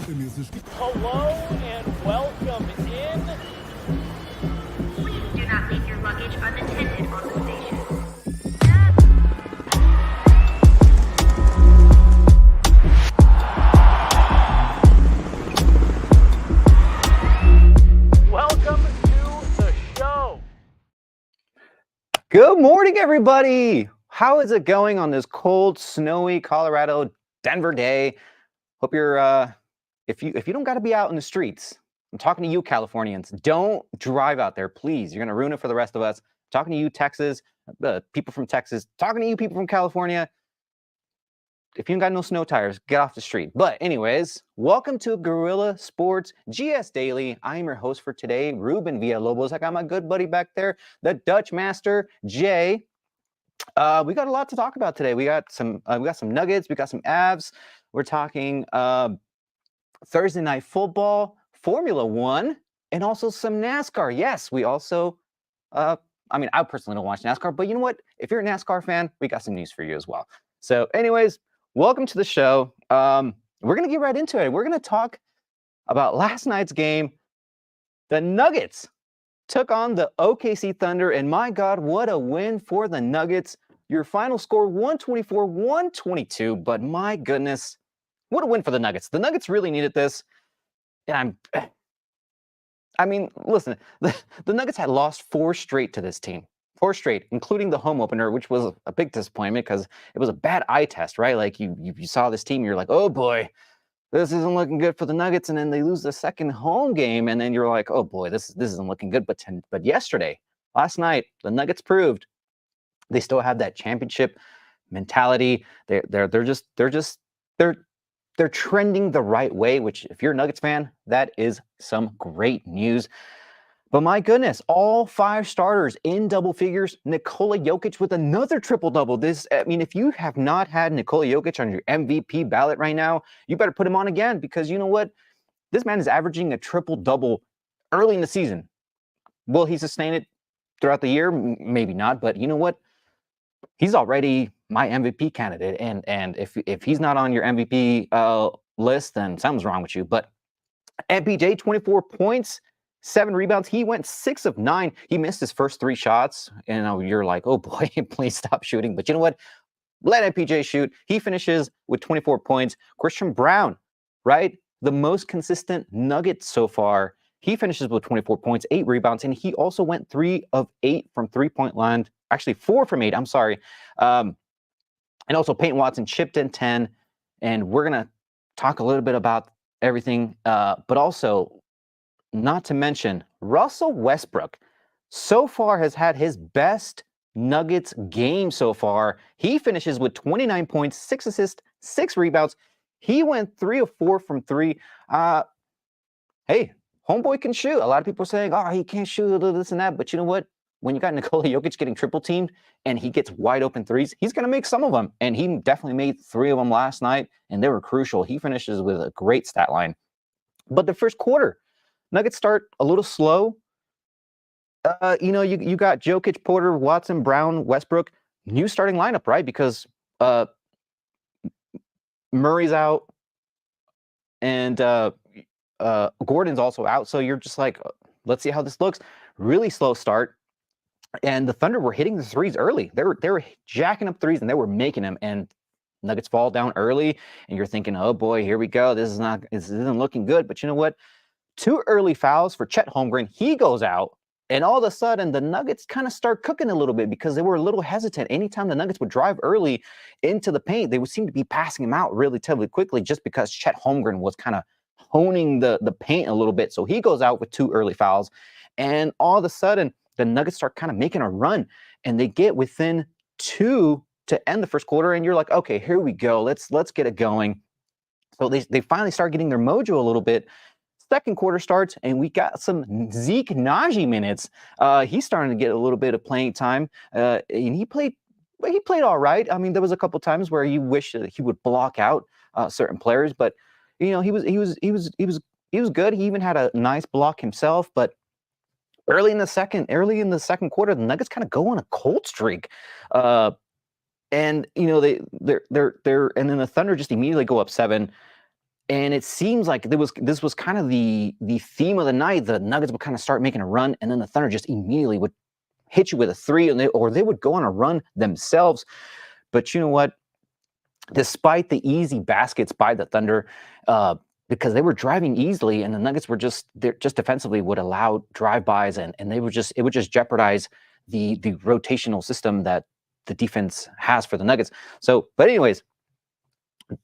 Hello and welcome in. Please do not leave your luggage unattended on the station. Welcome to the show. Good morning, everybody. How is it going on this cold, snowy Colorado Denver day? Hope you're if you don't got to be out in the streets. I'm talking to you, Californians. Don't drive out there, please. You're gonna ruin it for the rest of us. I'm talking to you, Texas, people from Texas. Talking to you, people from California. If you ain't got no snow tires, get off the street. But anyways, welcome to Guerilla Sports GS Daily. I am your host for today, Ruben Villalobos. I got my good buddy back there, the Dutch Master, Jay. We got a lot to talk about today. We got some Nuggets, we got some Avs. We're talking Thursday night football, Formula One, and also some NASCAR. Yes, we also, I personally don't watch NASCAR, but you know what? If you're a NASCAR fan, we got some news for you as well. So anyways, welcome to the show. We're going to get right into it. We're going to talk about last night's game. The Nuggets took on the OKC Thunder, and my God, what a win for the Nuggets. Your final score, 124-122, but my goodness, what a win for the Nuggets. The Nuggets really needed this, and listen, the Nuggets had lost 4 straight to this team. 4 straight, including the home opener, which was a big disappointment because it was a bad eye test, right? Like you saw this team, you're like, oh boy, this isn't looking good for the Nuggets, and then they lose the second home game, and then you're like, oh boy, this isn't looking good. But yesterday, last night, the Nuggets proved they still have that championship mentality. They're trending the right way. Which, if you're a Nuggets fan, that is some great news. But my goodness, all 5 starters in double figures. Nikola Jokic with another triple-double. If you have not had Nikola Jokic on your MVP ballot right now, you better put him on again, because you know what? This man is averaging a triple-double early in the season. Will he sustain it throughout the year? Maybe not, but you know what? He's already my MVP candidate, and if he's not on your MVP list, then something's wrong with you. But MPJ, 24 points, 7 rebounds. He went 6 of 9. He missed his first 3 shots, and you're like, oh boy, please stop shooting. But you know what? Let MPJ shoot. He finishes with 24 points. Christian Brown, right? The most consistent Nugget so far. He finishes with 24 points, 8 rebounds, and he also went 3 of 8 from three-point line. Actually, 4 from 8. I'm sorry. And also Payton Watson chipped in 10. And we're going to talk a little bit about everything. But also, not to mention, Russell Westbrook so far has had his best Nuggets game so far. He finishes with 29 points, 6 assists, 6 rebounds. He went 3 of 4 from 3. Hey, homeboy can shoot. A lot of people are saying, oh, he can't shoot, this and that. But you know what? When you got Nikola Jokic getting triple teamed and he gets wide open threes, he's going to make some of them. And he definitely made 3 of them last night, and they were crucial. He finishes with a great stat line. But the first quarter, Nuggets start a little slow. You got Jokic, Porter, Watson, Brown, Westbrook, new starting lineup, right? Because Murray's out and Gordon's also out. So you're just like, let's see how this looks. Really slow start. And the Thunder were hitting the threes early. They were jacking up threes, and they were making them. And Nuggets fall down early, and you're thinking, oh boy, here we go. This isn't looking good. But you know what? 2 early fouls for Chet Holmgren. He goes out, and all of a sudden the Nuggets kind of start cooking a little bit because they were a little hesitant. Anytime the Nuggets would drive early into the paint, they would seem to be passing him out relatively quickly, just because Chet Holmgren was kind of honing the paint a little bit. So he goes out with 2 early fouls, and all of a sudden the Nuggets start kind of making a run, and they get within 2 to end the first quarter, and you're like, okay, here we go. Let's get it going. So they finally start getting their mojo a little bit. Second quarter starts, and we got some Zeke Naji minutes. He's starting to get a little bit of playing time, and he played all right. I mean, there was a couple times where you wish that he would block out certain players, but he was good. He even had a nice block himself. But early in the second quarter, the Nuggets kind of go on a cold streak. And they're and then the Thunder just immediately go up 7. And it seems like this was kind of the theme of the night. The Nuggets would kind of start making a run, and then the Thunder just immediately would hit you with a three, or they would go on a run themselves. But you know what? Despite the easy baskets by the Thunder, because they were driving easily, and the Nuggets were just defensively would allow drive-bys, and it would just jeopardize the rotational system that the defense has for the Nuggets. So, but anyways,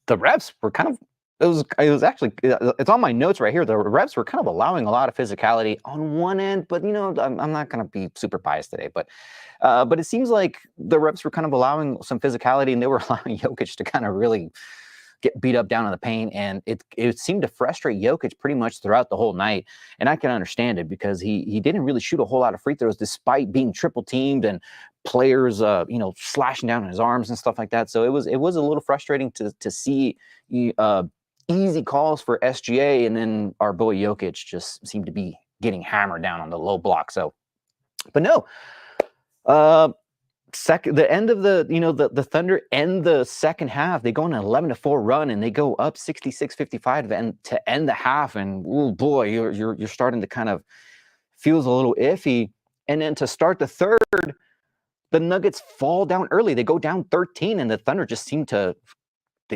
the refs were kind of, it was actually, it's on my notes right here. The refs were kind of allowing a lot of physicality on one end, but you know, I'm not going to be super biased today, but it seems like the refs were kind of allowing some physicality, and they were allowing Jokic to kind of really get beat up down in the paint, and it seemed to frustrate Jokic pretty much throughout the whole night. And I can understand it, because he didn't really shoot a whole lot of free throws despite being triple teamed and players slashing down on his arms and stuff like that. So it was a little frustrating to see easy calls for SGA, and then our boy Jokic just seemed to be getting hammered down on the low block. So, but no, the end of the Thunder end the second half. They go on an 11-4 run, and they go up 66-55 to end the half. And oh boy, you're starting to kind of feels a little iffy. And then to start the third, the Nuggets fall down early. They go down 13, and the Thunder just seemed to.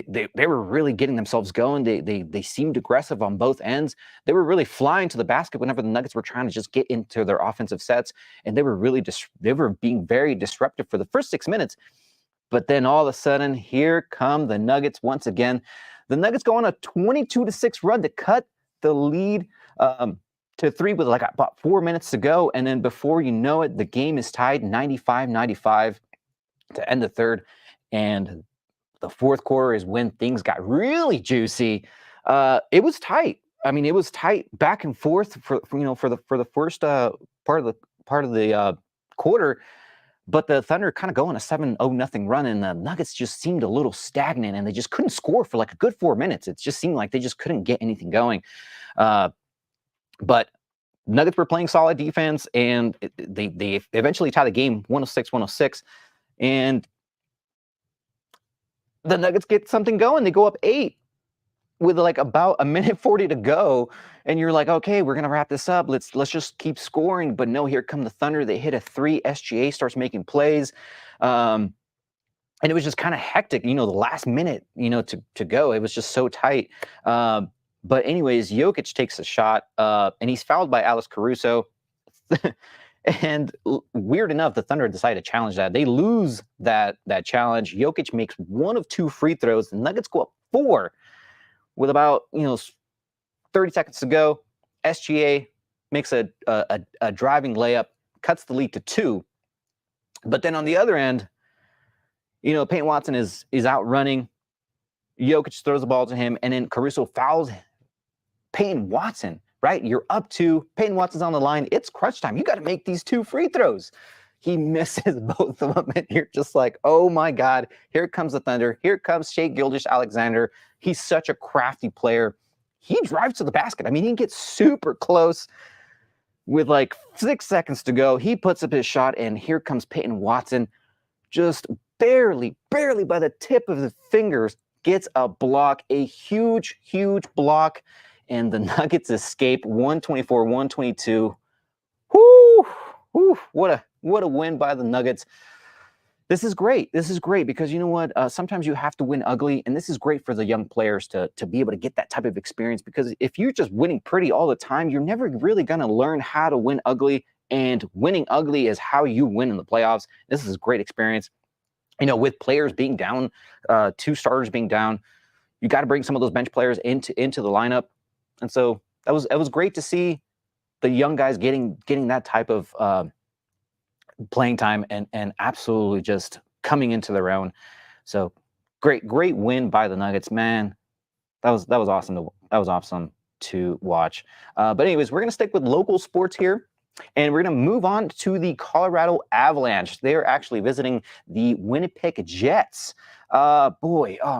They were really getting themselves going. They seemed aggressive on both ends. They were really flying to the basket whenever the Nuggets were trying to just get into their offensive sets, and they were being very disruptive for the first 6 minutes. But then all of a sudden, here come the Nuggets once again. The Nuggets go on a 22-6 run to cut the lead to 3 with like about 4 minutes to go, and then before you know it, the game is tied 95-95 to end the third. And the fourth quarter is when things got really juicy. It was tight. I mean, it was tight back and forth for the first part of the quarter. But the Thunder kind of go on a 7-0 run, and the Nuggets just seemed a little stagnant, and they just couldn't score for like a good 4 minutes. It just seemed like they just couldn't get anything going. But Nuggets were playing solid defense, and they eventually tie the game 106-106, and the Nuggets get something going. They go up 8 with like about a minute 40 to go, and you're like, okay, we're gonna wrap this up. Let's just keep scoring. But no, here come the Thunder. They hit a 3. SGA starts making plays, and it was just kind of hectic. The last minute, to go. It was just so tight. But anyways, Jokic takes a shot, and he's fouled by Alex Caruso. And weird enough, the Thunder decide to challenge that. They lose that challenge. Jokic makes 1 of 2 free throws. The Nuggets go up 4 with about 30 seconds to go. SGA makes a driving layup, cuts the lead to 2. But then on the other end, Payton Watson is out running. Jokic throws the ball to him, and then Caruso fouls Payton Watson. Right? You're up 2. Payton Watson's on the line. It's crunch time. You got to make these 2 free throws. He misses both of them, and you're just like, oh my God, here comes the Thunder. Here comes Shai Gilgeous-Alexander. He's such a crafty player. He drives to the basket. I mean, he gets super close with like 6 seconds to go. He puts up his shot, and here comes Payton Watson, just barely by the tip of the fingers, gets a block, a huge block. And the Nuggets escape 124-122. Whoo! What a win by the Nuggets. This is great. This is great because you know what? Sometimes you have to win ugly, and this is great for the young players to be able to get that type of experience. Because if you're just winning pretty all the time, you're never really going to learn how to win ugly. And winning ugly is how you win in the playoffs. This is a great experience. With players being down, 2 starters being down, you got to bring some of those bench players into the lineup. And so it was great to see the young guys getting that type of playing time and absolutely just coming into their own. So great win by the Nuggets, man. That was awesome to watch. But anyways, we're gonna stick with local sports here, and we're gonna move on to the Colorado Avalanche. They are actually visiting the Winnipeg Jets. Oh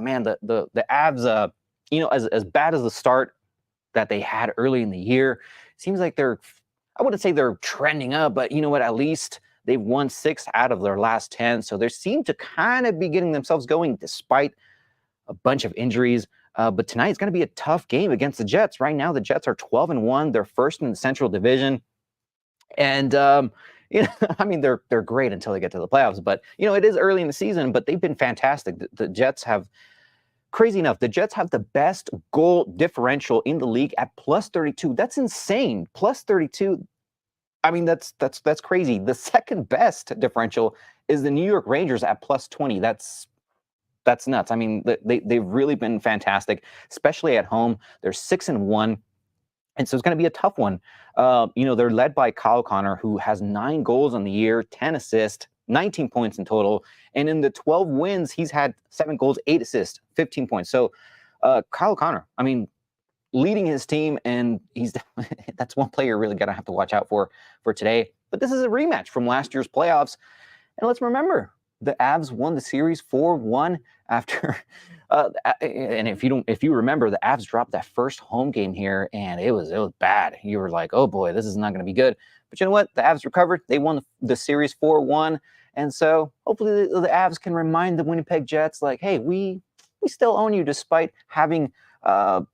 man, the Avs. As bad as the start that they had early in the year, seems like I wouldn't say they're trending up, but you know what? At least they've won 6 out of their last 10. So they seem to kind of be getting themselves going despite a bunch of injuries. But tonight it's going to be a tough game against the Jets. Right now, the Jets are 12-1. They're first in the Central Division. And, I mean, they're great until they get to the playoffs. But, it is early in the season, but they've been fantastic. The Jets have, crazy enough, the Jets have the best goal differential in the league at plus 32. That's insane. Plus 32. I mean, that's crazy. The second best differential is the New York Rangers at plus 20. That's nuts. I mean, they've really been fantastic, especially at home. They're 6-1. And so it's going to be a tough one. They're led by Kyle Connor, who has 9 goals on the year, 10 assists, 19 points in total. And in the 12 wins, he's had 7 goals, 8 assists, 15 points. So Kyle Connor, I mean, leading his team, and that's one player you're really going to have to watch out for today. But this is a rematch from last year's playoffs. And let's remember, the Avs won the series 4-1 after and if you remember, the Avs dropped that first home game here, and it was bad. You were like, oh boy, this is not going to be good. But you know what? The Avs recovered. They won the series 4-1. And so hopefully the Avs can remind the Winnipeg Jets, like, hey, we still own you despite having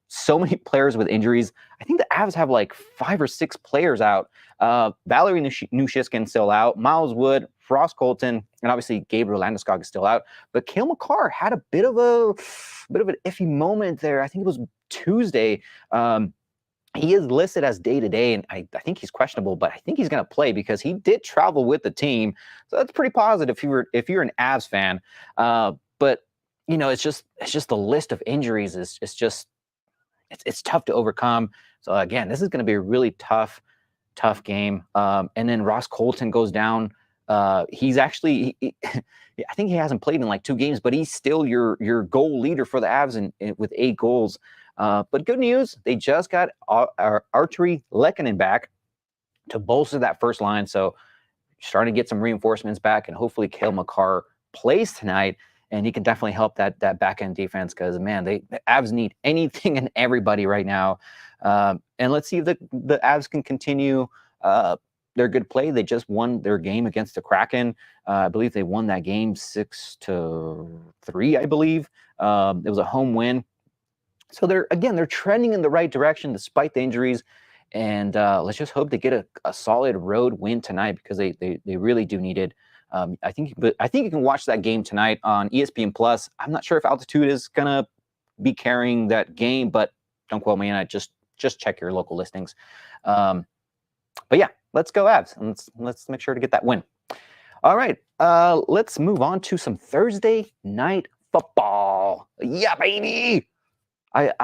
so many players with injuries. I think the Avs have like 5 or 6 players out. Valerie Nushiskin still out. Miles Wood, Ross Colton, and obviously Gabriel Landeskog is still out. But Cale Makar had a bit of an iffy moment there. I think it was Tuesday. He is listed as day-to-day, and I think he's questionable, but I think he's going to play because he did travel with the team. So that's pretty positive if you're an Avs fan. But it's just the list of injuries is it's tough to overcome. So again, this is going to be a really tough game. And then Ross Colton goes down. He's actually, I think he hasn't played in like 2 games, but he's still your goal leader for the Avs with 8 goals. But good news, they just got Arturi Lehkonen back to bolster that first line. So starting to get some reinforcements back, and hopefully Cale Makar plays tonight, and he can definitely help that back end defense, because man, the Avs need anything and everybody right now. And let's see if the Avs can continue their good play. They just won their game against the Kraken. I believe they won that game 6-3, I believe. It was a home win. So they're trending in the right direction despite the injuries. And let's just hope they get a solid road win tonight, because they really do need it. I think you can watch that game tonight on ESPN Plus. I'm not sure if Altitude is gonna be carrying that game, but don't quote me on it. Just check your local listings. But yeah, let's go Avs, and let's make sure to get that win. All right, let's move on to some Thursday night football. Yeah, baby. The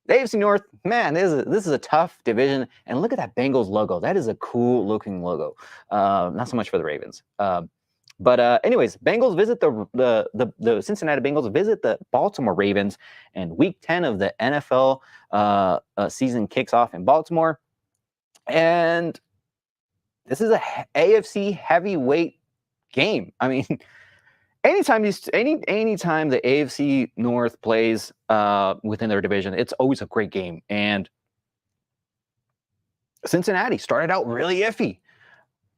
AFC North, man, this is a tough division. And look at that Bengals logo. That is a cool looking logo. Not so much for the Ravens. But anyways, Bengals visit the Cincinnati Bengals visit the Baltimore Ravens, and Week 10 of the NFL season kicks off in Baltimore. And this is a AFC heavyweight game. I mean, anytime the AFC North plays within their division, it's always a great game. And Cincinnati started out really iffy.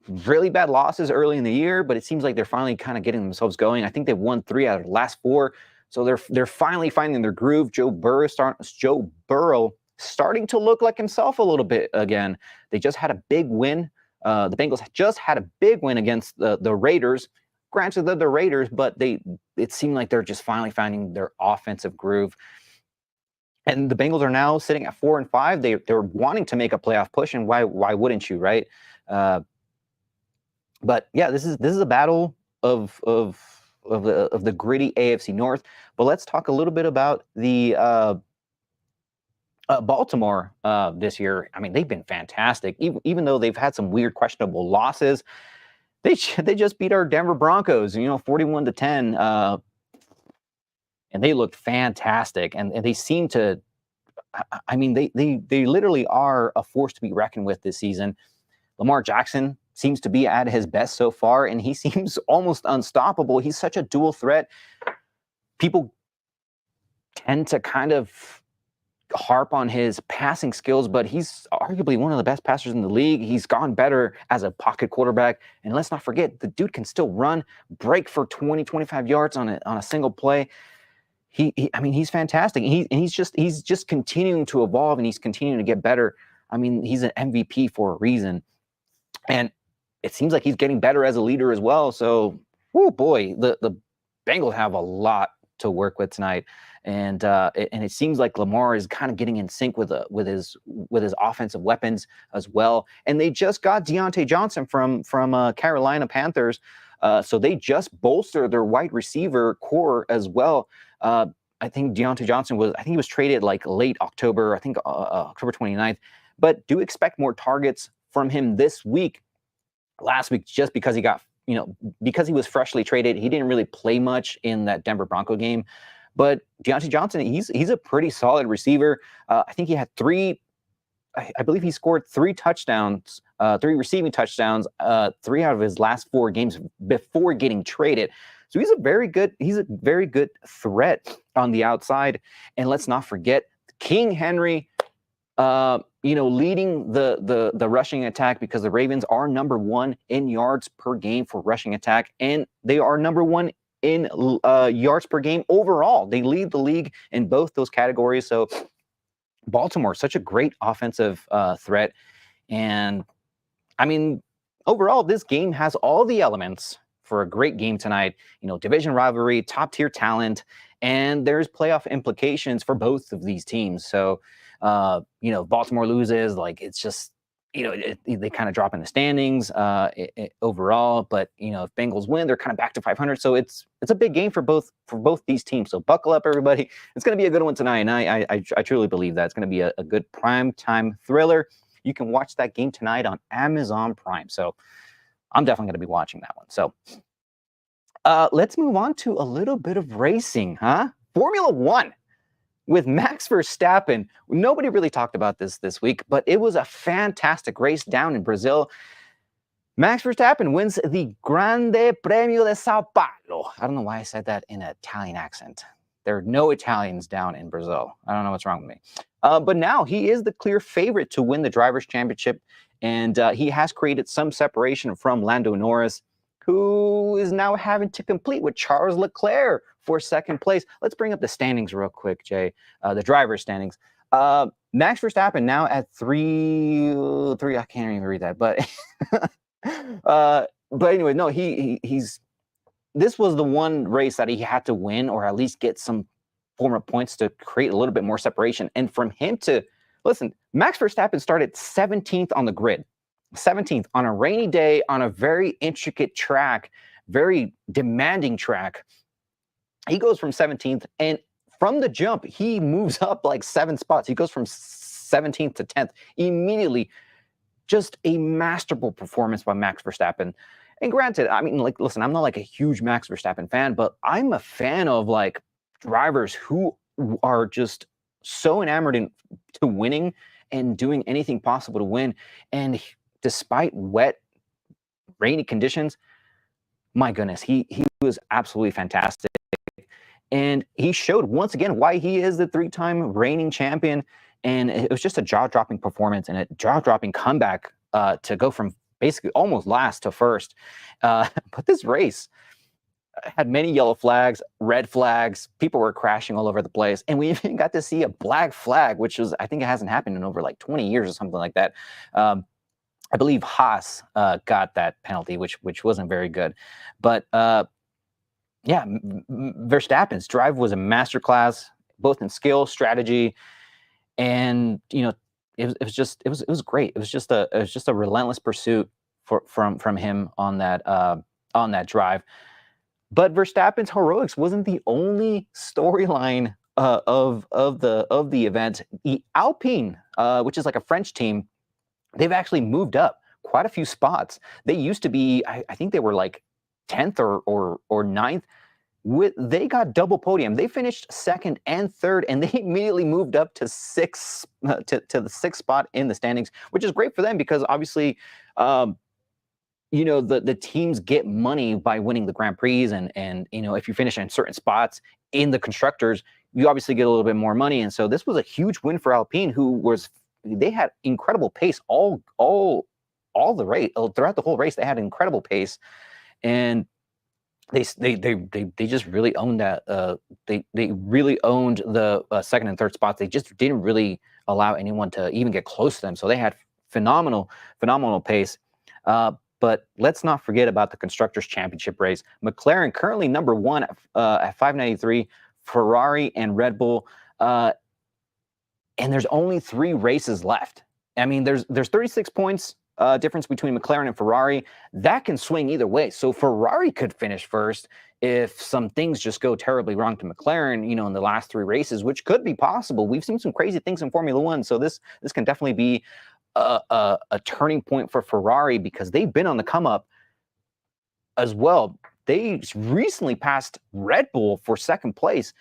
Really bad losses early in the year, but it seems like they're finally kind of getting themselves going. I think they've won 3 out of the last 4. So they're finally finding their groove. Joe Burrow starting to look like himself a little bit again. They just had a big win. The Bengals just had a big win against the Raiders. Granted, they're the Raiders, but it seemed like they're just finally finding their offensive groove. And the Bengals are now sitting at 4-5. They're wanting to make a playoff push, and why wouldn't you, right? But yeah, this is a battle of the gritty AFC North. But let's talk a little bit about the Baltimore this year. I mean, they've been fantastic, even though they've had some weird, questionable losses. They just beat our Denver Broncos, 41-10, and they looked fantastic. And they seem to, I mean, they literally are a force to be reckoned with this season. Lamar Jackson seems to be at his best so far, and he seems almost unstoppable. He's such a dual threat. People tend to kind of harp on his passing skills, but he's arguably one of the best passers in the league. He's gone better as a pocket quarterback. And let's not forget, the dude can still run, break for 20, 25 yards on a single play. I mean, he's fantastic. He's just continuing to evolve, and he's continuing to get better. I mean, he's an MVP for a reason, and it seems like he's getting better as a leader as well. So, oh boy, the Bengals have a lot to work with tonight, and it seems like Lamar is kind of getting in sync with his offensive weapons as well. And they just got Deontay Johnson from Carolina Panthers, so they just bolstered their wide receiver core as well. I think Deontay Johnson he was traded like late October, I think October 29th, but do expect more targets from him this week. Last week, just because because he was freshly traded, he didn't really play much in that Denver Bronco game. But Deontay Johnson, he's a pretty solid receiver. I think he had I believe he scored 3 touchdowns, 3 receiving touchdowns, 3 out of his last 4 games before getting traded. So he's a very good threat on the outside. And let's not forget King Henry, leading the rushing attack, because the Ravens are number 1 in yards per game for rushing attack, and they are number 1 in yards per game overall. They lead the league in both those categories. So Baltimore, such a great offensive threat. And I mean, overall, this game has all the elements for a great game tonight. Division rivalry, top tier talent, and there's playoff implications for both of these teams. So, Baltimore loses, like, it's just, they kind of drop in the standings overall. But, if Bengals win, they're kind of back to 500. So it's a big game for both these teams. So buckle up, everybody. It's going to be a good one tonight. And I truly believe that it's going to be a good prime time thriller. You can watch that game tonight on Amazon Prime. So I'm definitely going to be watching that one. So let's move on to a little bit of racing, huh? Formula One with Max Verstappen. Nobody really talked about this week, but it was a fantastic race down in Brazil. Max Verstappen wins the Grande Premio de Sao Paolo. I don't know why I said that in an Italian accent. There are no Italians down in Brazil. I don't know what's wrong with me. But now he is the clear favorite to win the Drivers' Championship, and he has created some separation from Lando Norris, who is now having to compete with Charles Leclerc for second place. Let's bring up the standings real quick, Jay. The driver's standings. Max Verstappen now at three. I can't even read that, but anyway, no, he's. This was the one race that he had to win, or at least get some form of points to create a little bit more separation. And from him to listen, Max Verstappen started 17th on the grid. 17th on a rainy day on a very intricate track, very demanding track. He goes from 17th, and from the jump, he moves up like 7 spots. He goes from 17th to 10th immediately. Just a masterful performance by Max Verstappen. And granted, I mean, like, listen, I'm not like a huge Max Verstappen fan, but I'm a fan of like drivers who are just so enamored to winning and doing anything possible to win. And despite wet, rainy conditions, my goodness, he was absolutely fantastic. And he showed once again why he is the 3-time reigning champion. And it was just a jaw-dropping performance and a jaw-dropping comeback to go from basically almost last to first. But this race had many yellow flags, red flags. People were crashing all over the place. And we even got to see a black flag, which was, I think it hasn't happened in over like 20 years or something like that. I believe Haas got that penalty, which wasn't very good. But yeah, Verstappen's drive was a masterclass, both in skill, strategy, and it was great. It was just a relentless pursuit from him on that drive. But Verstappen's heroics wasn't the only storyline of the event. The Alpine, which is like a French team, they've actually moved up quite a few spots. They used to be, I think they were like 10th or 9th. They got double podium. They finished 2nd and 3rd, and they immediately moved up to 6th to the 6th spot in the standings, which is great for them because obviously, the teams get money by winning the Grand Prix, and if you finish in certain spots in the constructors, you obviously get a little bit more money. And so this was a huge win for Alpine, they had incredible pace all the race throughout the whole race. They had incredible pace, and they just really owned that. They really owned the second and third spots. They just didn't really allow anyone to even get close to them. So they had phenomenal pace. But let's not forget about the Constructors' Championship race. McLaren currently number one at 593. Ferrari and Red Bull, and there's only 3 races left. I mean, there's 36 points difference between McLaren and Ferrari. That can swing either way. So Ferrari could finish first if some things just go terribly wrong to McLaren, in the last 3 races, which could be possible. We've seen some crazy things in Formula One, so this can definitely be a turning point for Ferrari because they've been on the come up as well. They recently passed Red Bull for second place.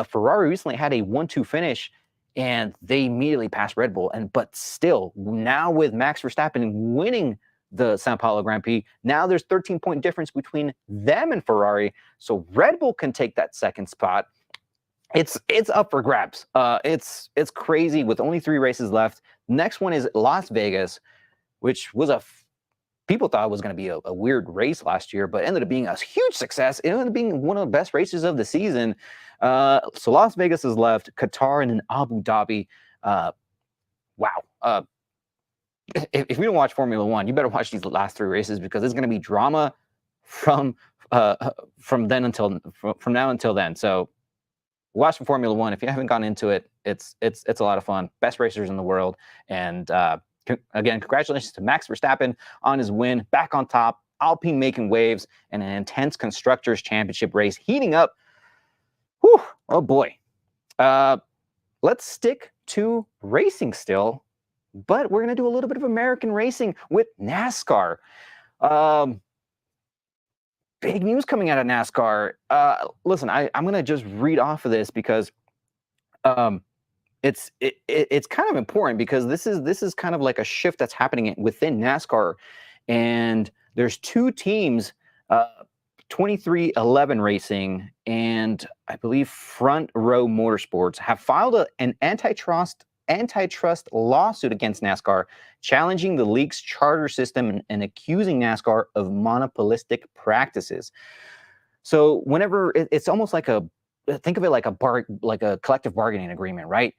Ferrari recently had a 1-2 finish, and they immediately passed Red Bull. But still, now with Max Verstappen winning the Sao Paolo Grand Prix, now there's 13-point difference between them and Ferrari. So Red Bull can take that second spot. It's up for grabs. It's crazy with only 3 races left. Next one is Las Vegas, which was people thought it was going to be a weird race last year, but ended up being a huge success. It ended up being one of the best races of the season. So Las Vegas is left, Qatar, and then Abu Dhabi. Wow. If you don't watch Formula One, you better watch these last 3 races because it's going to be drama from now until then. So watch Formula One. If you haven't gotten into it, it's a lot of fun. Best racers in the world. And again, congratulations to Max Verstappen on his win, back on top, Alpine making waves, and an intense Constructors' Championship race heating up. Whew, oh boy. Let's stick to racing still, but we're going to do a little bit of American racing with NASCAR. Big news coming out of NASCAR. Listen, I'm going to just read off of this because it's kind of important because this is kind of like a shift that's happening within NASCAR, and there's 2 teams, 2311 Racing and I believe Front Row Motorsports, have filed an antitrust lawsuit against NASCAR, challenging the league's charter system and accusing NASCAR of monopolistic practices. So whenever it's almost like think of it like a collective bargaining agreement, right?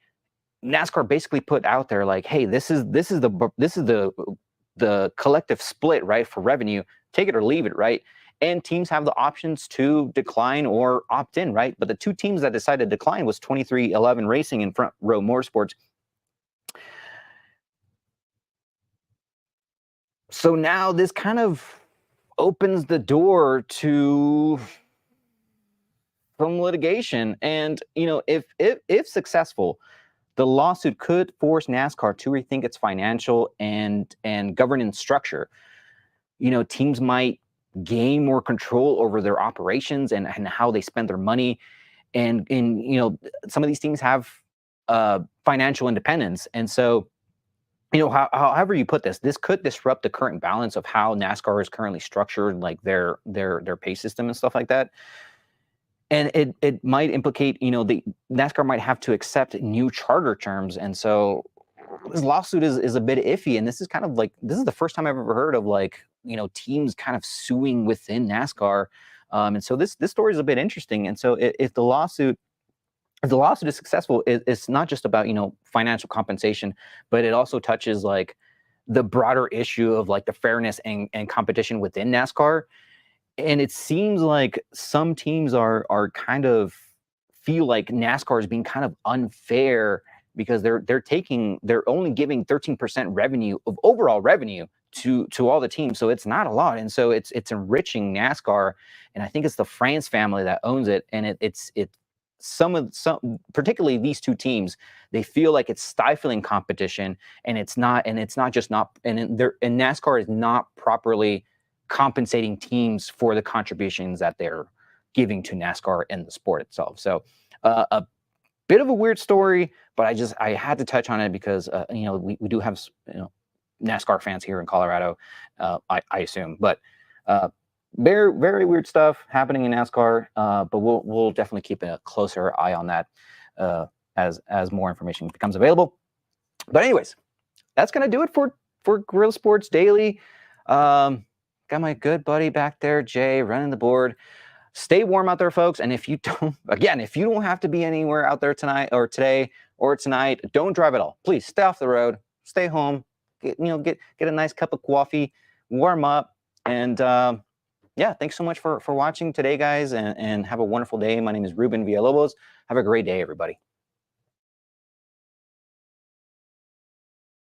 NASCAR basically put out there like, hey, this is the collective split, right, for revenue. Take it or leave it, right? And teams have the options to decline or opt in, right? But the 2 teams that decided to decline was 2311 Racing and Front Row Motorsports. So now this kind of opens the door to some litigation, and if successful, the lawsuit could force NASCAR to rethink its financial and governance structure. Teams might gain more control over their operations and how they spend their money, and some of these teams have financial independence, and so however you put this could disrupt the current balance of how NASCAR is currently structured, like their pay system and stuff like that. And it might implicate, the NASCAR might have to accept new charter terms. And so this lawsuit is a bit iffy. And this is kind of like, this is the first time I've ever heard of teams kind of suing within NASCAR. And so this story is a bit interesting. And so if the lawsuit is successful, it's not just about, financial compensation, but it also touches like the broader issue of like the fairness and competition within NASCAR. And it seems like some teams are kind of feel like NASCAR is being kind of unfair because they're only giving 13% revenue of overall revenue to all the teams. So it's not a lot. And so it's enriching NASCAR. And I think it's the France family that owns it. And it's some particularly these 2 teams, they feel like it's stifling competition, and NASCAR is not properly compensating teams for the contributions that they're giving to NASCAR and the sport itself. So a bit of a weird story, but I had to touch on it because we do have NASCAR fans here in Colorado, I assume, but very, very weird stuff happening in NASCAR, but we'll definitely keep a closer eye on that as more information becomes available. But anyways, that's going to do it for Guerrilla Sports Daily. Got my good buddy back there, Jay, running the board. Stay warm out there, folks. And if you don't, again, if you don't have to be anywhere out there tonight or today or tonight, don't drive at all. Please stay off the road, stay home, get a nice cup of coffee, warm up. And yeah, thanks so much for watching today, guys, and have a wonderful day. My name is Ruben Villalobos. Have a great day, everybody.